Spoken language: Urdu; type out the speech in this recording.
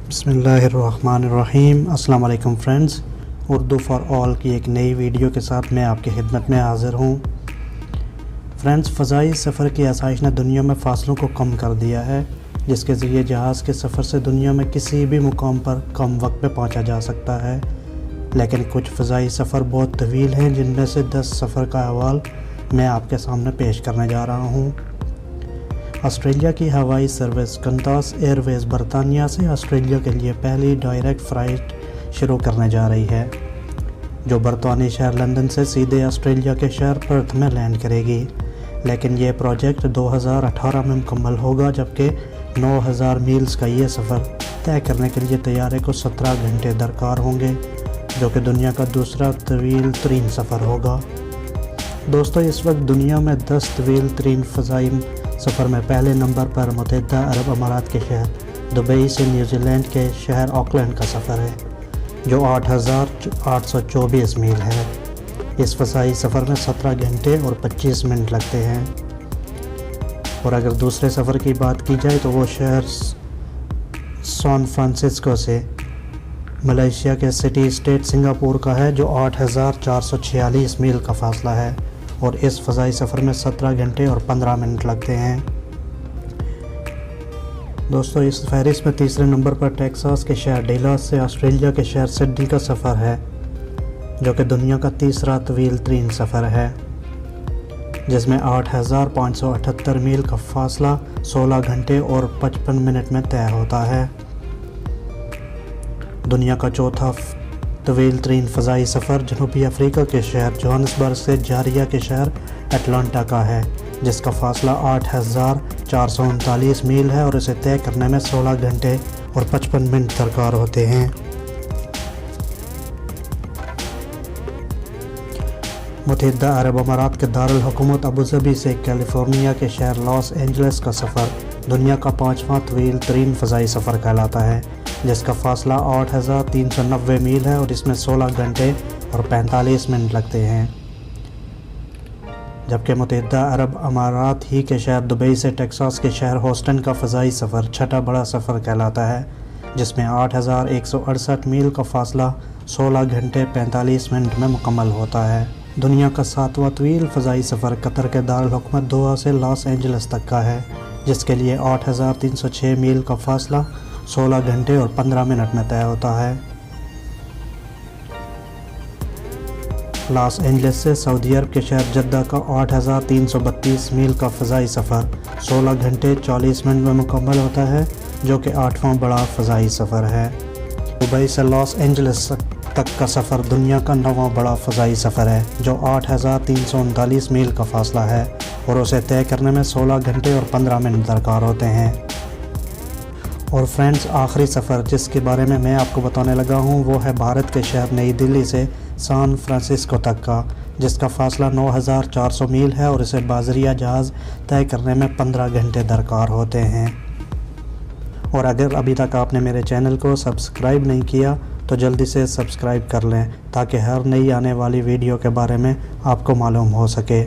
بسم اللہ الرحمن الرحیم۔ السلام علیکم فرینڈز، اردو فار آل کی ایک نئی ویڈیو کے ساتھ میں آپ کی خدمت میں حاضر ہوں۔ فرینڈز، فضائی سفر کی آسائش نے دنیا میں فاصلوں کو کم کر دیا ہے، جس کے ذریعے جہاز کے سفر سے دنیا میں کسی بھی مقام پر کم وقت میں پہنچا جا سکتا ہے۔ لیکن کچھ فضائی سفر بہت طویل ہیں، جن میں سے 10 سفر کا احوال میں آپ کے سامنے پیش کرنے جا رہا ہوں۔ آسٹریلیا کی ہوائی سروس قنتاس ایئر ویز برطانیہ سے آسٹریلیا کے لیے پہلی ڈائریکٹ فلائٹ شروع کرنے جا رہی ہے، جو برطانوی شہر لندن سے سیدھے آسٹریلیا کے شہر پرتھ میں لینڈ کرے گی۔ لیکن یہ پروجیکٹ 2018 میں مکمل ہوگا، جبکہ 9000 میلز کا یہ سفر طے کرنے کے لیے طیارے کو 17 گھنٹے درکار ہوں گے، جو کہ دنیا کا دوسرا طویل ترین سفر ہوگا۔ دوستو، اس وقت دنیا میں 10 طویل ترین فضائی سفر میں پہلے نمبر پر متحدہ عرب امارات کے شہر دبئی سے نیوزی لینڈ کے شہر آکلینڈ کا سفر ہے، جو 8824 میل ہے۔ اس فضائی سفر میں 17 گھنٹے اور 25 منٹ لگتے ہیں۔ اور اگر دوسرے سفر کی بات کی جائے تو وہ شہر سان فرانسسکو سے ملائیشیا کے سٹی اسٹیٹ سنگاپور کا ہے، جو 8446 میل کا فاصلہ ہے، اور اس فضائی سفر میں 17 گھنٹے اور 15 منٹ لگتے ہیں۔ دوستو، اس فہرست میں تیسرے نمبر پر ٹیکساس کے شہر ڈیلاس سے آسٹریلیا کے شہر سڈنی کا سفر ہے، جو کہ دنیا کا تیسرا طویل ترین سفر ہے، جس میں 8578 میل کا فاصلہ 16 گھنٹے اور 55 منٹ میں طے ہوتا ہے۔ دنیا کا چوتھا طویل ترین فضائی سفر جنوبی افریقہ کے شہر جوہانسبرگ سے جارجیا کے شہر اٹلانٹا کا ہے، جس کا فاصلہ 8439 میل ہے، اور اسے طے کرنے میں 16 گھنٹے اور 55 منٹ درکار ہوتے ہیں۔ متحدہ عرب امارات کے دارالحکومت ابوظہبی سے کیلیفورنیا کے شہر لاس اینجلس کا سفر دنیا کا 5واں طویل ترین فضائی سفر کہلاتا ہے، جس کا فاصلہ 8390 میل ہے، اور اس میں 16 گھنٹے اور 45 منٹ لگتے ہیں۔ جبکہ متحدہ عرب امارات ہی کے شہر دبئی سے ٹیکساس کے شہر ہوسٹن کا فضائی سفر چھٹا بڑا سفر کہلاتا ہے، جس میں 8168 میل کا فاصلہ 16 گھنٹے 45 منٹ میں مکمل ہوتا ہے۔ دنیا کا 7واں طویل فضائی سفر قطر کے دارالحکومت دوحہ سے لاس اینجلس تک کا ہے، جس کے لیے 8306 میل کا فاصلہ 16 گھنٹے اور 15 منٹ میں طے ہوتا ہے۔ لاس اینجلس سے سعودی عرب کے شہر جدہ کا 8332 میل کا فضائی سفر 16 گھنٹے 40 منٹ میں مکمل ہوتا ہے، جو کہ 8واں بڑا فضائی سفر ہے۔ دبئی سے لاس اینجلس تک کا سفر دنیا کا 9واں بڑا فضائی سفر ہے، جو 8339 میل کا فاصلہ ہے، اور اسے طے کرنے میں 16 گھنٹے اور 15 منٹ درکار ہوتے ہیں۔ اور فرینڈز، آخری سفر جس کے بارے میں آپ کو بتانے لگا ہوں وہ ہے بھارت کے شہر نئی دلی سے سان فرانسسکو تک کا، جس کا فاصلہ 9400 میل ہے، اور اسے بازریہ جہاز طے کرنے میں 15 گھنٹے درکار ہوتے ہیں۔ اور اگر ابھی تک آپ نے میرے چینل کو سبسکرائب نہیں کیا تو جلدی سے سبسکرائب کر لیں، تاکہ ہر نئی آنے والی ویڈیو کے بارے میں آپ کو معلوم ہو سکے۔